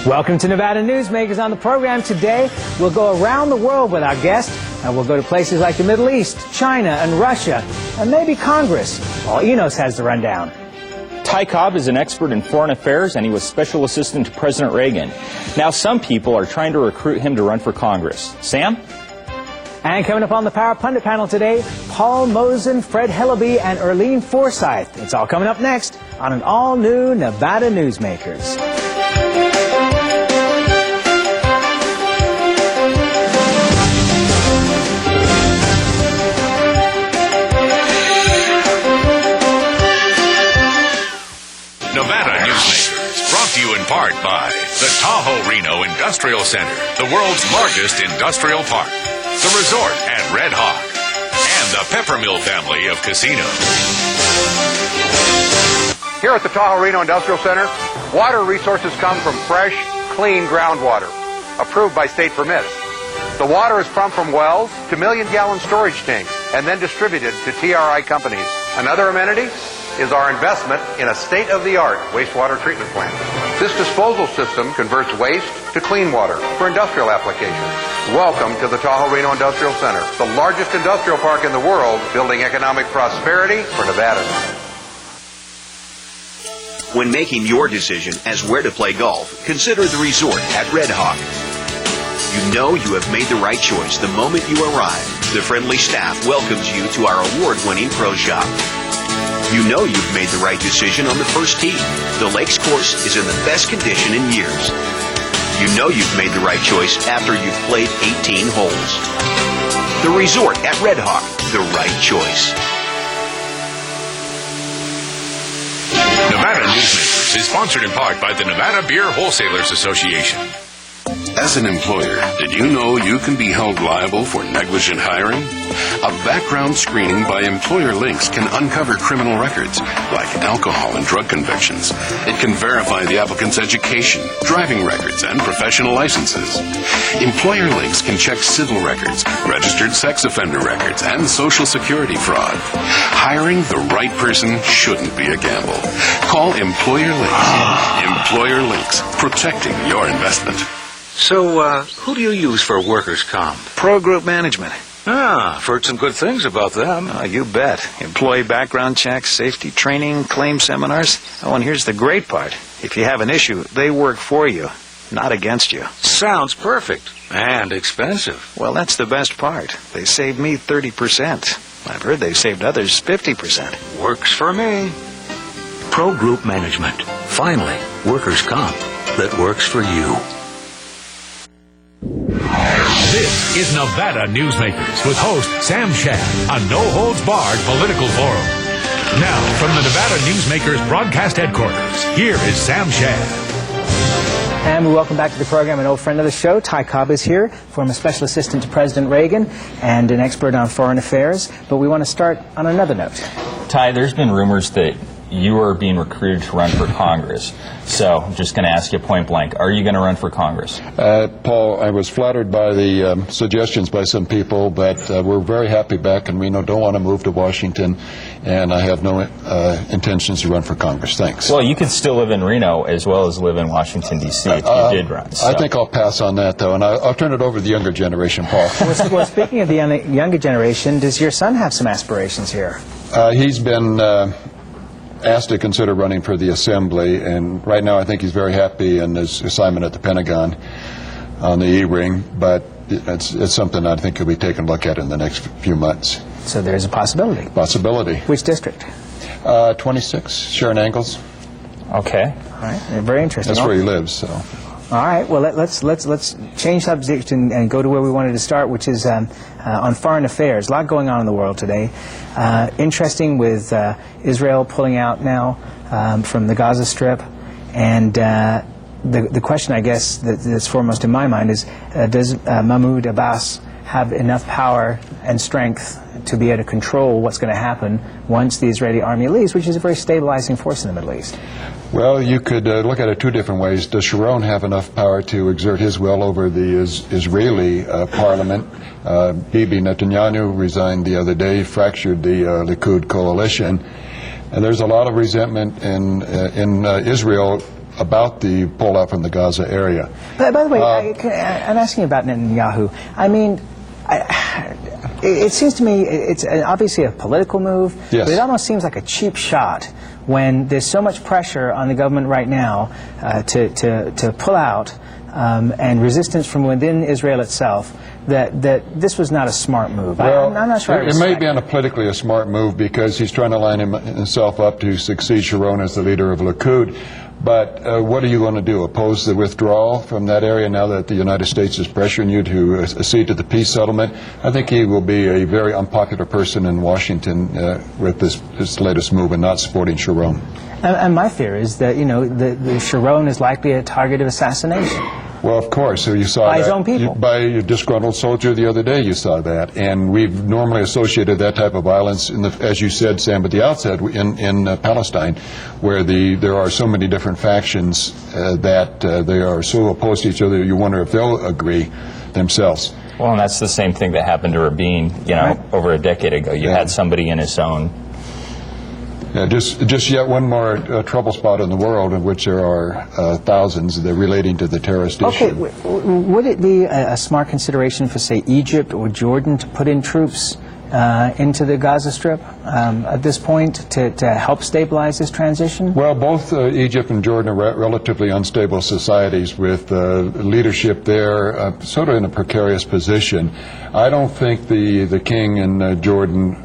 Welcome to Nevada Newsmakers. On the program today, we'll go around the world with our guest. We'll go to places like the Middle East, China, and Russia, and maybe Congress. Well, Enos has the rundown. Ty Cobb is an expert in foreign affairs, and he was special assistant to President Reagan. Now some people are trying to recruit him to run for Congress. Sam? And coming up on the Power Pundit panel today, Paul Mozen, Fred Hillerby, and Earlene Forsythe. It's all coming up next on an all-new Nevada Newsmakers. Nevada Newsmakers, brought to you in part by the Tahoe Reno Industrial Center, the world's largest industrial park, the resort at Red Hawk, and the Peppermill family of casinos. Here at the Tahoe Reno Industrial Center, water resources come from fresh, clean groundwater, approved by state permits. The water is pumped from wells to million-gallon storage tanks and then distributed to TRI companies. Another amenity is our investment in a state-of-the-art wastewater treatment plant. This disposal system converts waste to clean water for industrial applications. Welcome to the Tahoe Reno Industrial Center, the largest industrial park in the world, building economic prosperity for Nevada. When making your decision as where to play golf, consider the resort at Red Hawk. You know you have made the right choice the moment you arrive. The friendly staff welcomes you to our award-winning pro shop. You know you've made the right decision on the first tee. The Lakes course is in the best condition in years. You know you've made the right choice after you've played 18 holes. The resort at Red Hawk, the right choice. Nevada Newsmakers is sponsored in part by the Nevada Beer Wholesalers Association. As an employer, did you know you can be held liable for negligent hiring? A background screening by Employer Links can uncover criminal records, like alcohol and drug convictions. It can verify the applicant's education, driving records, and professional licenses. Employer Links can check civil records, registered sex offender records, and Social Security fraud. Hiring the right person shouldn't be a gamble. Call Employer Links. Employer Links, protecting your investment. So, who do you use for workers' comp? Pro Group Management. Ah, I've heard some good things about them. You bet. Employee background checks, safety training, claim seminars. Oh, and here's the great part. If you have an issue, they work for you, not against you. Sounds perfect. And expensive. Well, that's the best part. They saved me 30%. I've heard they've saved others 50%. Works for me. Pro Group Management. Finally, workers' comp that works for you. This is Nevada Newsmakers with host Sam Shad, a no-holds-barred political forum. Now, from the Nevada Newsmakers broadcast headquarters, here is Sam Shad. And we welcome back to the program an old friend of the show. Ty Cobb is here, former special assistant to President Reagan and an expert on foreign affairs. But we want to start on another note. Ty, there's been rumors that you are being recruited to run for Congress. So I'm just going to ask you point blank, are you going to run for Congress? Paul, I was flattered by the suggestions by some people, but we're very happy back in Reno, don't want to move to Washington, and I have no intentions to run for Congress. Thanks. Well, you could still live in Reno as well as live in Washington, D.C. if you did run. So. I think I'll pass on that, though, and I'll turn it over to the younger generation, Paul. Well, speaking of the younger generation, does your son have some aspirations here? He's been asked to consider running for the Assembly, and right now I think he's very happy in his assignment at the Pentagon on the E-ring, but it's something I think he'll be taking a look at in the next few months. So there's a possibility. Possibility. Which district? 26, Sharon Angles. Okay. All right. Very interesting. That's where he lives, so. All right. Well, let's change subject and go to where we wanted to start, which is on foreign affairs. A lot going on in the world today. Interesting with Israel pulling out now from the Gaza Strip, and the question, I guess, that's foremost in my mind is, does Mahmoud Abbas have enough power and strength to be able to control what's going to happen once the Israeli army leaves, which is a very stabilizing force in the Middle East? Well, you could look at it two different ways. Does Sharon have enough power to exert his will over the Israeli parliament? Bibi Netanyahu resigned the other day, fractured the Likud coalition. And there's a lot of resentment in Israel about the pullout from the Gaza area. By the way, I'm asking about Netanyahu. I mean, it seems to me it's obviously a political move, yes, but it almost seems like a cheap shot when there's so much pressure on the government right now to pull out and resistance from within Israel itself, that this was not a smart move. Well, I'm not sure. It may be politically a smart move because he's trying to line himself up to succeed Sharon as the leader of Likud. But what are you going to do? Oppose the withdrawal from that area now that the United States is pressuring you to accede to the peace settlement? I think he will be a very unpopular person in Washington with this latest move and not supporting Sharon. And my fear is that, the Sharon is likely a target of assassination. Well, of course. So you saw by that. His own people. By a disgruntled soldier the other day, you saw that. And we've normally associated that type of violence, as you said, Sam, at the outset, in Palestine, where there are so many different factions that they are so opposed to each other, you wonder if they'll agree themselves. Well, and that's the same thing that happened to Rabin, right, over a decade ago. You had somebody in his own. Yeah, just yet one more trouble spot in the world in which there are thousands that are relating to the terrorist issue. Okay, would it be a smart consideration for, say, Egypt or Jordan to put in troops into the Gaza Strip at this point to help stabilize this transition? Well, both Egypt and Jordan are relatively unstable societies with leadership there sort of in a precarious position. I don't think the king in Jordan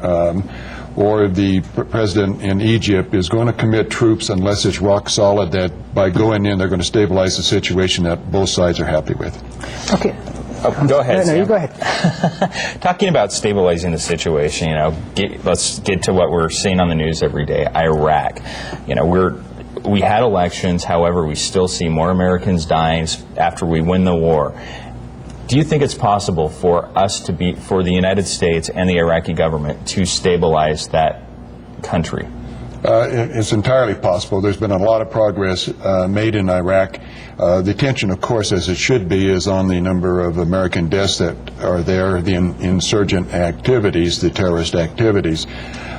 or the president in Egypt is going to commit troops unless it's rock solid that by going in they're going to stabilize the situation that both sides are happy with. Okay. Go ahead, No, Sam. you go ahead. Talking about stabilizing the situation, let's get to what we're seeing on the news every day. Iraq. We had elections, however, we still see more Americans dying after we win the war. Do you think it's possible for for the United States and the Iraqi government to stabilize that country? It's entirely possible. There's been a lot of progress made in Iraq. The attention, of course, as it should be, is on the number of American deaths that are there, the insurgent activities, the terrorist activities.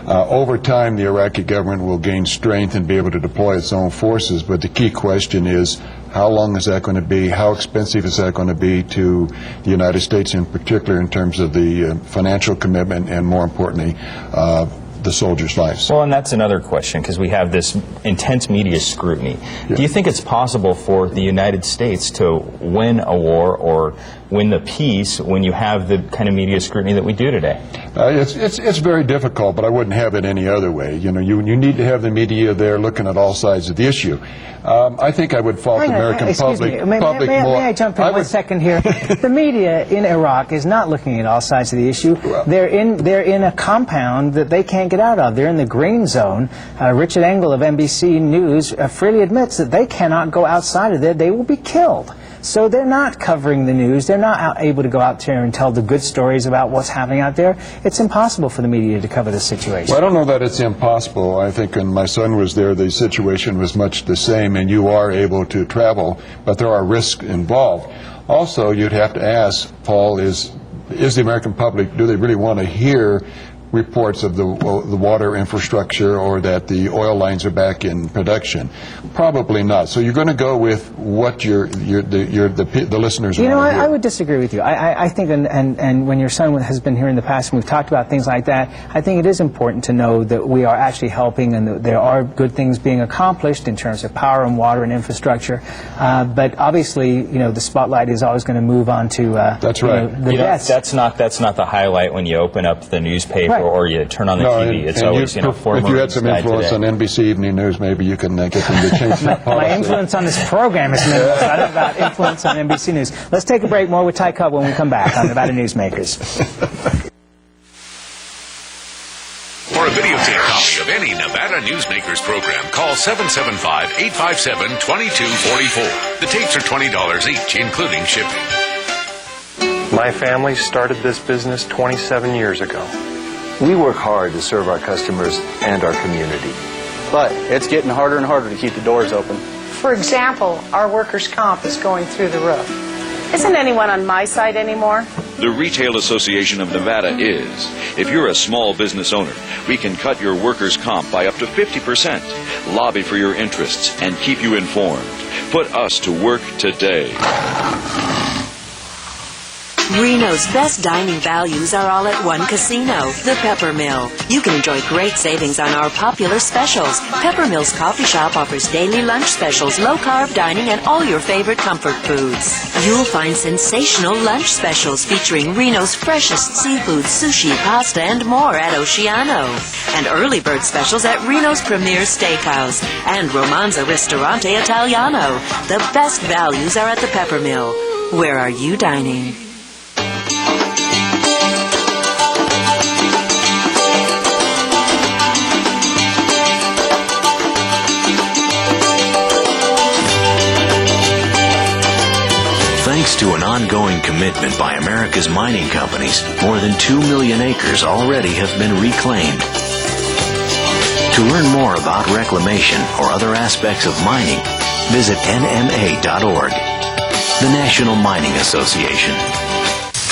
Over time, the Iraqi government will gain strength and be able to deploy its own forces, but the key question is, how long is that going to be? How expensive is that going to be to the United States in particular in terms of the financial commitment and, more importantly, the soldiers' lives? Well, and that's another question, because we have this intense media scrutiny. Yeah. Do you think it's possible for the United States to win a war or win the peace when you have the kind of media scrutiny that we do today? It's very difficult, but I wouldn't have it any other way. You need to have the media there looking at all sides of the issue. I think I would fault the American public. May I jump in 1 second here? The media in Iraq is not looking at all sides of the issue. They're in a compound that they can't get out of. They're in the green zone. Richard Engel of NBC News freely admits that they cannot go outside of there. They will be killed. So they're not covering the news. They're not able to go out there and tell the good stories about what's happening out there. It's impossible for the media to cover the situation. Well, I don't know that it's impossible. I think when my son was there, the situation was much the same, and you are able to travel, but there are risks involved. Also, you'd have to ask, Paul, is the American public, do they really want to hear reports of the water infrastructure or that the oil lines are back in production? Probably not. So you're going to go with what the listeners want to hear. I would disagree with you. I think, and when your son has been here in the past and we've talked about things like that, I think it is important to know that we are actually helping and that there are good things being accomplished in terms of power and water and infrastructure. But obviously, the spotlight is always going to move on to that's right. The deaths. That's not the highlight when you open up the newspaper. Right. Or you turn on the TV. It's always, if you had some influence on NBC Evening News, maybe you can get them to change that policy. My influence on this program is minimal. I don't know about influence on NBC News. Let's take a break. More with Ty Cobb when we come back on Nevada Newsmakers. For a videotape copy of any Nevada Newsmakers program, call 775-857-2244. The tapes are $20 each, including shipping. My family started this business 27 years ago. We work hard to serve our customers and our community. But it's getting harder and harder to keep the doors open. For example, our workers' comp is going through the roof. Isn't anyone on my side anymore? The Retail Association of Nevada is. If you're a small business owner, we can cut your workers' comp by up to 50%, lobby for your interests, and keep you informed. Put us to work today. Reno's best dining values are all at one casino, the Pepper Mill. You can enjoy great savings on our popular specials. Pepper Mill's coffee shop offers daily lunch specials, low-carb dining, and all your favorite comfort foods. You'll find sensational lunch specials featuring Reno's freshest seafood, sushi, pasta, and more at Oceano. And early bird specials at Reno's Premier Steakhouse and Romanza Ristorante Italiano. The best values are at the Pepper Mill. Where are you dining? Thanks to an ongoing commitment by America's mining companies, more than 2 million acres already have been reclaimed. To learn more about reclamation or other aspects of mining, visit nma.org. The National Mining Association.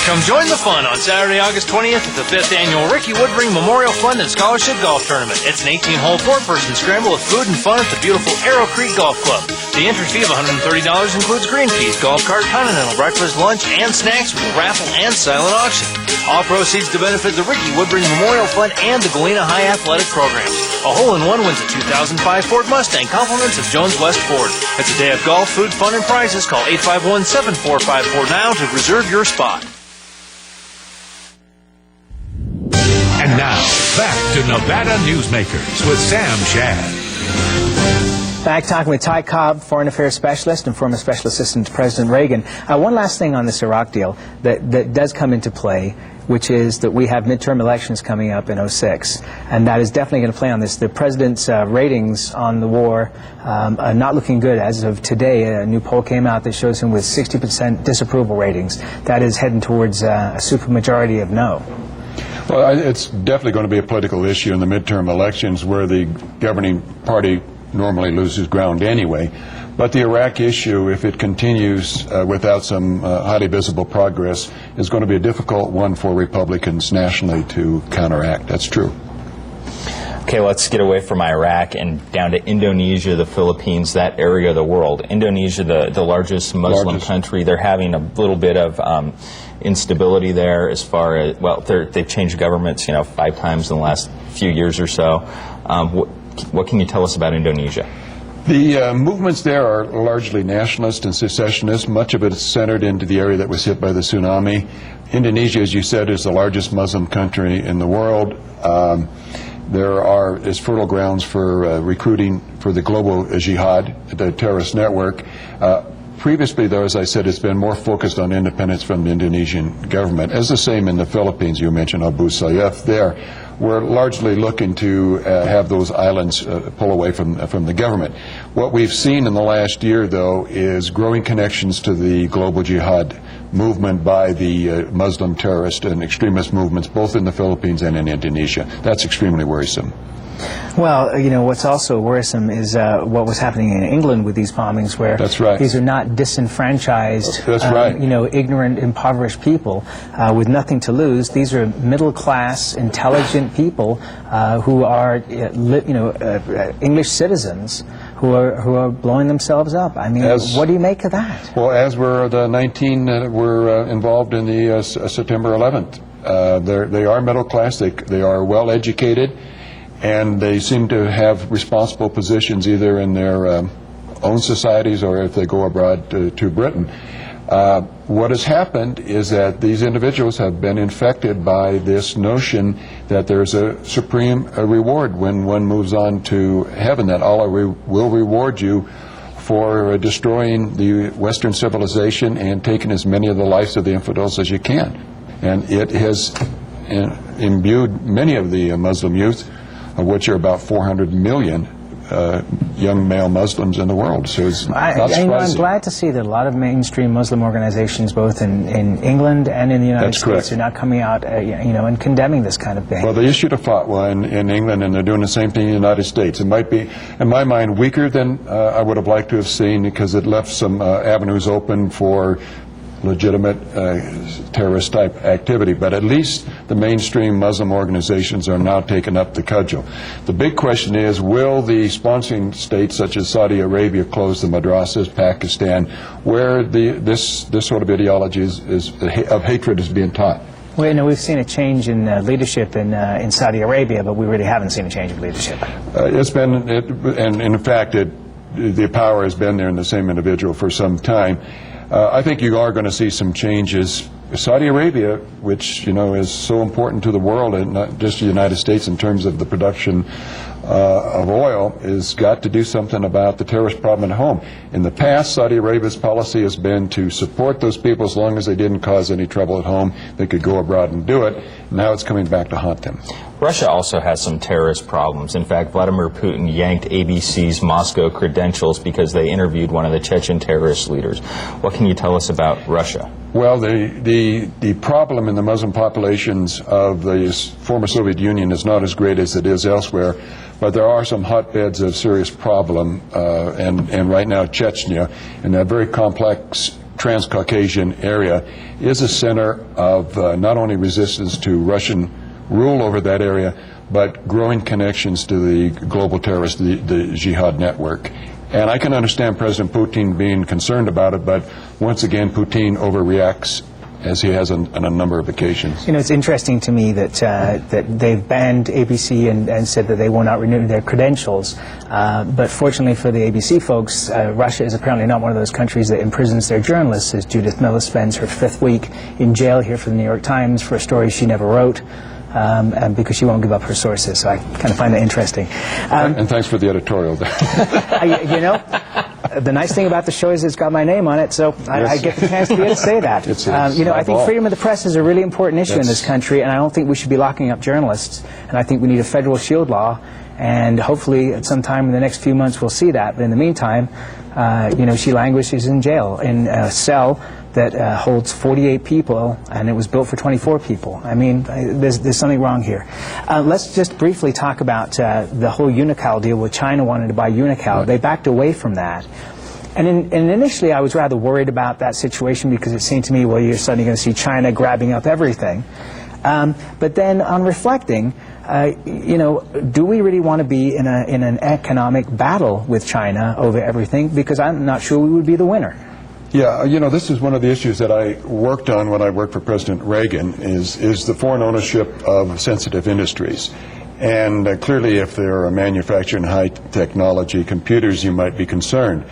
Come join the fun on Saturday, August 20th at the 5th Annual Ricky Woodring Memorial Fund and Scholarship Golf Tournament. It's an 18-hole four-person scramble with food and fun at the beautiful Arrow Creek Golf Club. The entry fee of $130 includes green fees, golf cart, continental breakfast, lunch, and snacks with a raffle and silent auction. All proceeds to benefit the Ricky Woodring Memorial Fund and the Galena High Athletic Program. A hole-in-one wins a 2005 Ford Mustang, compliments of Jones West Ford. It's a day of golf, food, fun, and prizes. Call 851-7454 now to reserve your spot. And now, back to Nevada Newsmakers with Sam Shad. Back talking with Ty Cobb, Foreign Affairs Specialist and former Special Assistant to President Reagan. One last thing on this Iraq deal that does come into play, which is that we have midterm elections coming up in 2006, and that is definitely going to play on this. The President's ratings on the war are not looking good as of today. A new poll came out that shows him with 60% disapproval ratings. That is heading towards a supermajority of no. Well, it's definitely going to be a political issue in the midterm elections where the governing party normally loses ground anyway. But the Iraq issue, if it continues without some highly visible progress, is going to be a difficult one for Republicans nationally to counteract. That's true. Okay, let's get away from Iraq and down to Indonesia, the Philippines, that area of the world. Indonesia, the largest Muslim country, they're having a little bit of instability there as far as, well, they've changed governments, 5 times in the last few years or so. What can you tell us about Indonesia? The movements there are largely nationalist and secessionist. Much of it is centered into the area that was hit by the tsunami. Indonesia, as you said, is the largest Muslim country in the world. There is fertile grounds for recruiting for the global jihad, the terrorist network. Previously, though, as I said, it's been more focused on independence from the Indonesian government. As the same in the Philippines, you mentioned Abu Sayyaf there. We're largely looking to have those islands pull away from the government. What we've seen in the last year, though, is growing connections to the global jihad movement by the Muslim terrorist and extremist movements, both in the Philippines and in Indonesia. That's extremely worrisome. Well, what's also worrisome is what was happening in England with these bombings, where That's right. These are not disenfranchised, That's right. Ignorant, impoverished people with nothing to lose. These are middle-class, intelligent people who are, English citizens who are blowing themselves up. I mean, what do you make of that? Well, as were the 19 that were involved in the September 11th. They are middle class. They are well educated. And they seem to have responsible positions either in their own societies or if they go abroad to Britain. What has happened is that these individuals have been infected by this notion that there's a supreme reward when one moves on to heaven, that Allah will reward you for destroying the Western civilization and taking as many of the lives of the infidels as you can. And it has imbued many of the Muslim youth, of which are about 400 million young male Muslims in the world. So it's not surprising. I'm glad to see that a lot of mainstream Muslim organizations, both in England and in the United States, are now coming out, and condemning this kind of behavior. Well, they issued a fatwa in England, and they're doing the same thing in the United States. It might be, in my mind, weaker than I would have liked to have seen, because it left some avenues open for legitimate terrorist-type activity. But at least the mainstream Muslim organizations are now taking up the cudgel. The big question is, will the sponsoring states such as Saudi Arabia close the madrasas, Pakistan, where this sort of ideology of hatred is being taught? Well, you know, we've seen a change in leadership in Saudi Arabia, but we really haven't seen a change of leadership. And in fact, the power has been there in the same individual for some time. I think you are going to see some changes. Saudi Arabia, which, you know, is so important to the world and not just the United States in terms of the production of oil, has got to do something about the terrorist problem at home. In the past, Saudi Arabia's policy has been to support those people as long as they didn't cause any trouble at home. They could go abroad and do it. Now it's coming back to haunt them. Russia also has some terrorist problems. In fact, Vladimir Putin yanked ABC's Moscow credentials because they interviewed one of the Chechen terrorist leaders. What can you tell us about Russia? Well, the problem in the Muslim populations of the former Soviet Union is not as great as it is elsewhere, but there are some hotbeds of serious problem, and right now Chechnya, in that very complex Transcaucasian area, is a center of not only resistance to Russian rule over that area, but growing connections to the global terrorist, the jihad network. And I can understand President Putin being concerned about it, but once again, Putin overreacts, as he has on a number of occasions. You know, it's interesting to me that they've banned ABC and said that they will not renew their credentials. But fortunately for the ABC folks, Russia is apparently not one of those countries that imprisons their journalists, as Judith Miller spends her 5th week in jail here for the New York Times for a story she never wrote. And because she won't give up her sources, so I kind of find that interesting. And thanks for the editorial there. You know, the nice thing about the show is it's got my name on it, so I get the chance to be able to say that. You know, I think freedom of the press is a really important issue in this country, and I don't think we should be locking up journalists. And I think we need a federal shield law, and hopefully at some time in the next few months we'll see that. But in the meantime, you know, she languishes in jail, in a cell that holds 48 people, and it was built for 24 people. I mean, there's something wrong here. Let's just briefly talk about the whole Unocal deal where China wanted to buy Unocal. They backed away from that. And initially I was rather worried about that situation because it seemed to me, well, you're suddenly going to see China grabbing up everything. But then on reflecting, you know, do we really want to be in an economic battle with China over everything? Because I'm not sure we would be the winner. Yeah, you know, this is one of the issues that I worked on when I worked for President Reagan, is the foreign ownership of sensitive industries. And clearly, if they're manufacturing high technology computers, you might be concerned.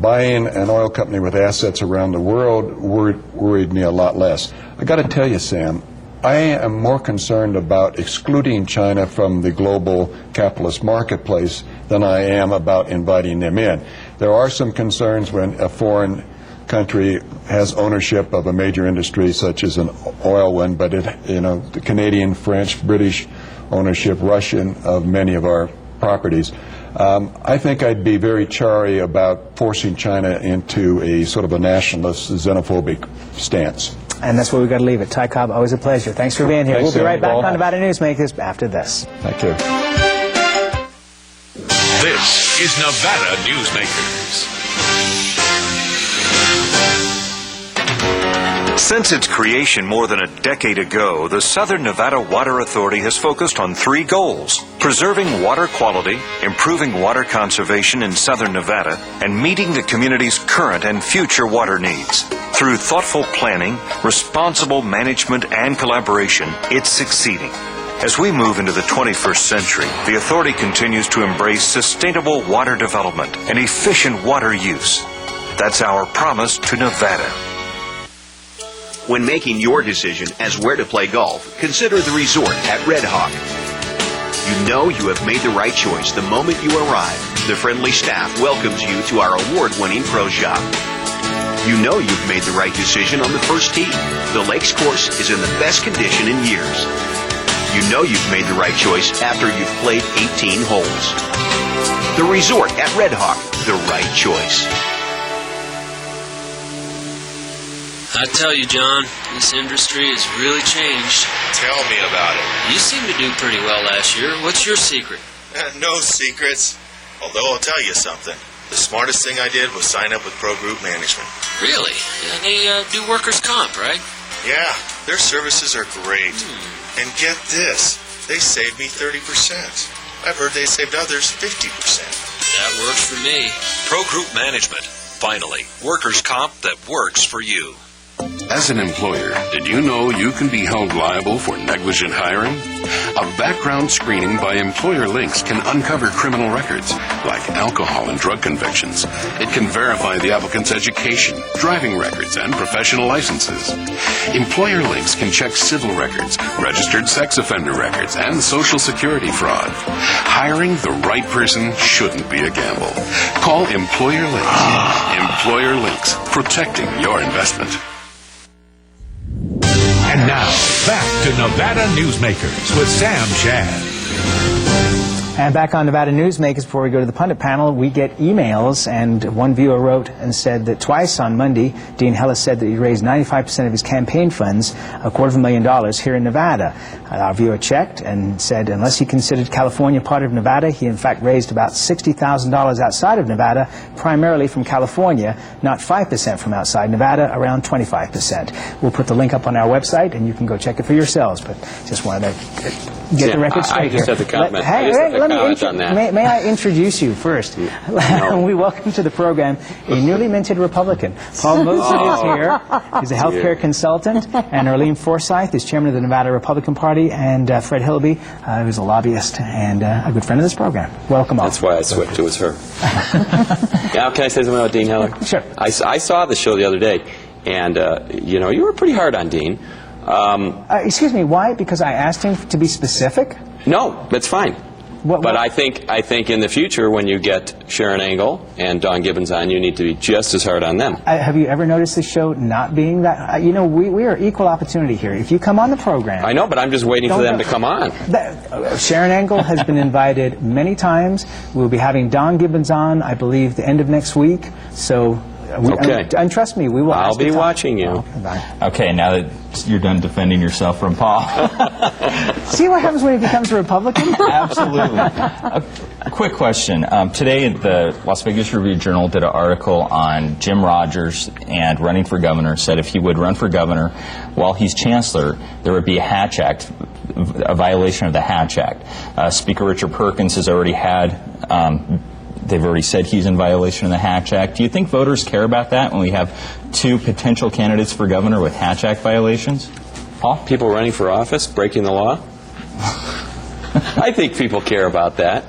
Buying an oil company with assets around the world worried me a lot less. I got to tell you, Sam, I am more concerned about excluding China from the global capitalist marketplace than I am about inviting them in. There are some concerns when a foreign country has ownership of a major industry such as an oil one, but you know, the Canadian, French, British ownership, Russian, of many of our properties. I think I'd be very chary about forcing China into a sort of a nationalist, xenophobic stance. And that's where we've got to leave it. Ty Cobb, always a pleasure. Thanks for being here. Thanks, we'll be right back Paul. on Nevada Newsmakers after this. Thank you. This is Nevada Newsmakers. Since its creation more than a decade ago, the Southern Nevada Water Authority has focused on 3 goals: preserving water quality, improving water conservation in Southern Nevada, and meeting the community's current and future water needs. Through thoughtful planning, responsible management, and collaboration, it's succeeding. As we move into the 21st century, the authority continues to embrace sustainable water development and efficient water use. That's our promise to Nevada. When making your decision as where to play golf, consider the resort at Red Hawk. You know you have made the right choice the moment you arrive. The friendly staff welcomes you to our award-winning pro shop. You know you've made the right decision on the first tee. The Lakes course is in the best condition in years. You know you've made the right choice after you've played 18 holes. The resort at Red Hawk, the right choice. I tell you, John, this industry has really changed. Tell me about it. You seem to do pretty well last year. What's your secret? No secrets. Although I'll tell you something. The smartest thing I did was sign up with Pro Group Management. Really? Yeah, they do workers' comp, right? Yeah, their services are great. And get this, they saved me 30%. I've heard they saved others 50%. That works for me. Pro Group Management. Finally, workers' comp that works for you. As an employer, did you know you can be held liable for negligent hiring? A background screening by employer links can uncover criminal records, like alcohol and drug convictions. It can verify the applicant's education, driving records, and professional licenses. Employer links can check civil records, registered sex offender records, and social security fraud. Hiring the right person shouldn't be a gamble. Call Employer Links. Employer Links, protecting your investment. And now, back to Nevada Newsmakers with Sam Shad. And back on Nevada Newsmakers, before we go to the pundit panel, we get emails, and one viewer wrote and said that twice on Monday, Dean Hillis said that he raised 95% of his campaign funds, $250,000 here in Nevada. Our viewer checked and said unless he considered California part of Nevada, he in fact raised about $60,000 outside of Nevada, primarily from California, not 5% from outside Nevada, around 25%. We'll put the link up on our website, and you can go check it for yourselves, but just wanted to get the record straight here. I just had to comment. May I introduce you first? No. We welcome to the program a newly minted Republican. Paul Mozen is here. He's a healthcare consultant. And Earlene Forsythe is chairman of the Nevada Republican Party. And Fred Hillerby, who's a lobbyist and a good friend of this program. Welcome all. That's why I switched. It was her. Now, can I say something about Dean Heller? Sure. I saw the show the other day, and, you were pretty hard on Dean. Excuse me, why? Because I asked him to be specific? No, that's fine. But I think in the future, when you get Sharon Angle and Dawn Gibbons on, you need to be just as hard on them. Have you ever noticed the show not being that? We are equal opportunity here. If you come on the program... I know, but I'm just waiting for them to come on. Sharon Angle has been invited many times. We'll be having Dawn Gibbons on, I believe, the end of next week. So... Okay. And trust me, we will. I'll be watching you. Okay, now that you're done defending yourself from Paul. See what happens when he becomes a Republican? Absolutely. A quick question. Today, the Las Vegas Review-Journal did an article on Jim Rogers and running for governor. Said if he would run for governor while he's chancellor, there would be a Hatch Act, a violation of the Hatch Act. Speaker Richard Perkins has already had... They've already said he's in violation of the Hatch Act. Do you think voters care about that when we have two potential candidates for governor with Hatch Act violations? Paul? People running for office, breaking the law? I think people care about that.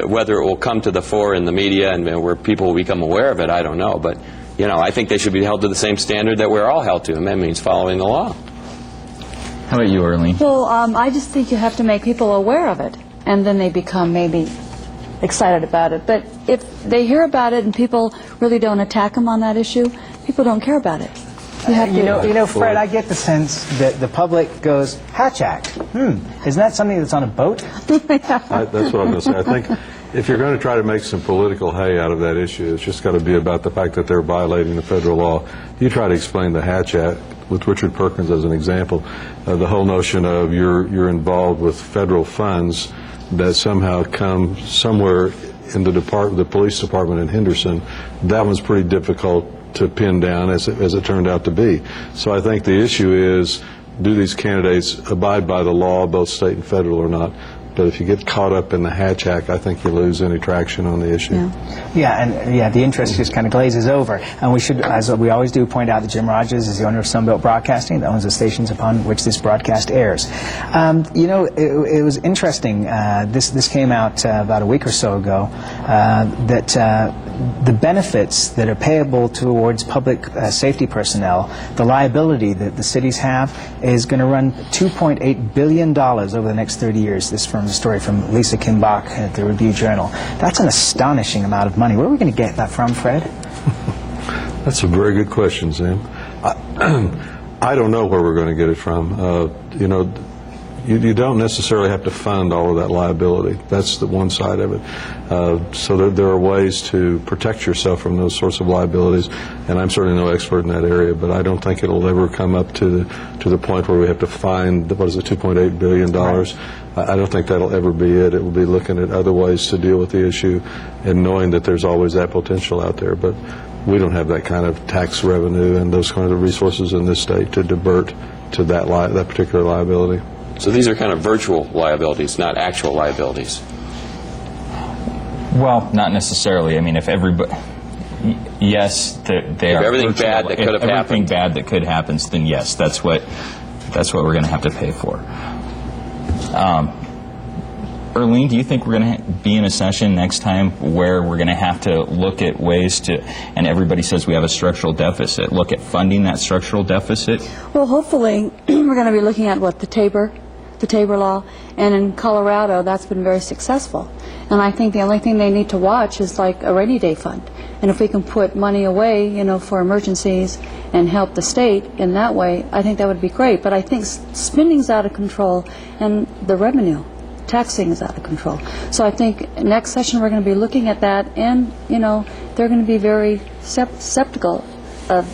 Whether it will come to the fore in the media and where people will become aware of it, I don't know. But, I think they should be held to the same standard that we're all held to, and that means following the law. How about you, Earlene? Well, I just think you have to make people aware of it, and then they become maybe excited about it. But if they hear about it and people really don't attack them on that issue, people don't care about it. You have Fred, I get the sense that the public goes, Hatch Act. Isn't that something that's on a boat? That's what I'm going to say. I think if you're going to try to make some political hay out of that issue, it's just got to be about the fact that they're violating the federal law. You try to explain the Hatch Act with Richard Perkins as an example, the whole notion of you're involved with federal funds that somehow come somewhere in the police department in Henderson. That one's pretty difficult to pin down as it turned out to be. So I think the issue is, do these candidates abide by the law, both state and federal, or not? But if you get caught up in the Hatch Act, I think you lose any traction on the issue. The interest just kind of glazes over. And we should, as we always do, point out that Jim Rogers is the owner of Sunbelt Broadcasting, that owns the stations upon which this broadcast airs. It was interesting. This came out about a week or so ago, that the benefits that are payable towards public safety personnel, the liability that the cities have, is going to run $2.8 billion over the next 30 years. This from a story from Lisa Kimbach at the Review-Journal. That's an astonishing amount of money. Where are we going to get that from, Fred? That's a very good question, Sam. I don't know where we're going to get it from. you don't necessarily have to fund all of that liability. That's the one side of it. So there are ways to protect yourself from those sorts of liabilities, and I'm certainly no expert in that area, but I don't think it'll ever come up to the point where we have to find, what is it, $2.8 billion? Right. I don't think that'll ever be it. It will be looking at other ways to deal with the issue and knowing that there's always that potential out there. But we don't have that kind of tax revenue and those kinds of resources in this state to divert to that particular liability. So these are kind of virtual liabilities, not actual liabilities. Well, not necessarily. I mean, if everybody... Yes, they are. Everything bad that could have happened. Everything bad that could happen, then yes, that's what we're going to have to pay for. Earlene, do you think we're going to be in a session next time where we're going to have to look at ways to, and everybody says we have a structural deficit, look at funding that structural deficit? Well, hopefully we're going to be looking at the Tabor law, and in Colorado that's been very successful. And I think the only thing they need to watch is like a rainy day fund. And if we can put money away, for emergencies and help the state in that way, I think that would be great. But I think spending's out of control and the revenue, taxing is out of control. So I think next session we're going to be looking at that, and, they're going to be very skeptical of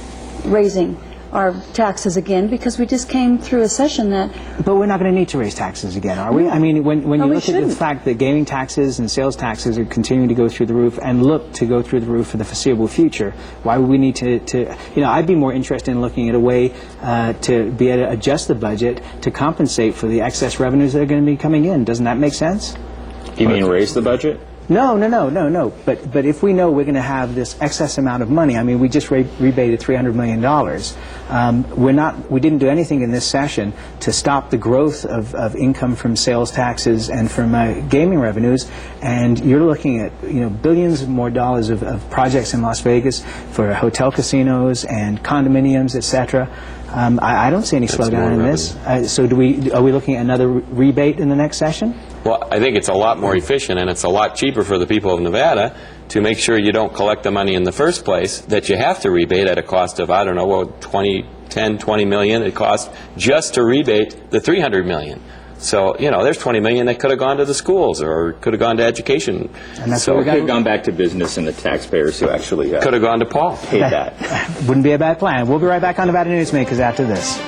raising our taxes again, because we just came through a session that... But we're not going to need to raise taxes again, are we? I mean, when you look at the fact that gaming taxes and sales taxes are continuing to go through the roof and look to go through the roof for the foreseeable future, why would we need to I'd be more interested in looking at a way to be able to adjust the budget to compensate for the excess revenues that are going to be coming in. Doesn't that make sense? You mean raise the budget? No. But if we know we're going to have this excess amount of money, I mean, we just rebated $300 million. We didn't do anything in this session to stop the growth of income from sales taxes and from gaming revenues. And you're looking at billions more dollars of projects in Las Vegas for hotel casinos and condominiums, etc. I don't see any slowdown in this. So are we looking at another rebate in the next session? Well, I think it's a lot more efficient, and it's a lot cheaper for the people of Nevada to make sure you don't collect the money in the first place that you have to rebate at a cost of, 20 million it costs just to rebate the 300 million. So, there's 20 million that could have gone to the schools or could have gone to education. And that's so it could have gone back to business and the taxpayers who actually could have gone to Paul. Paid that. Wouldn't be a bad plan. We'll be right back on Nevada Newsmakers after this.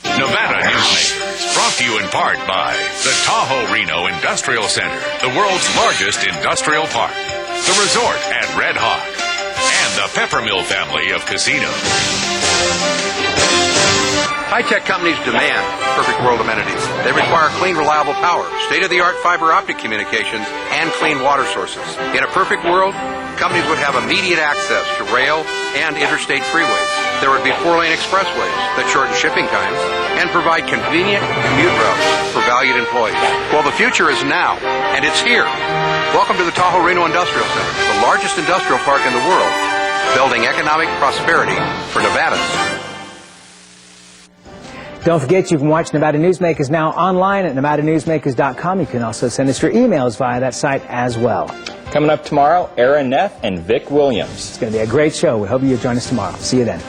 Nevada Newsmakers, brought to you in part by the Tahoe Reno Industrial Center, the world's largest industrial park, the resort at Red Hawk, and the Peppermill family of casinos. High-tech companies demand perfect world amenities. They require clean, reliable power, state-of-the-art fiber optic communications, and clean water sources. In a perfect world, companies would have immediate access to rail and interstate freeways. There would be 4-lane expressways that shorten shipping times and provide convenient commute routes for valued employees. Well, the future is now, and it's here. Welcome to the Tahoe Reno Industrial Center, the largest industrial park in the world, building economic prosperity for Nevadans. Don't forget, you can watch Nevada Newsmakers now online at nevadanewsmakers.com. You can also send us your emails via that site as well. Coming up tomorrow, Aaron Neff and Vic Williams. It's going to be a great show. We hope you'll join us tomorrow. See you then.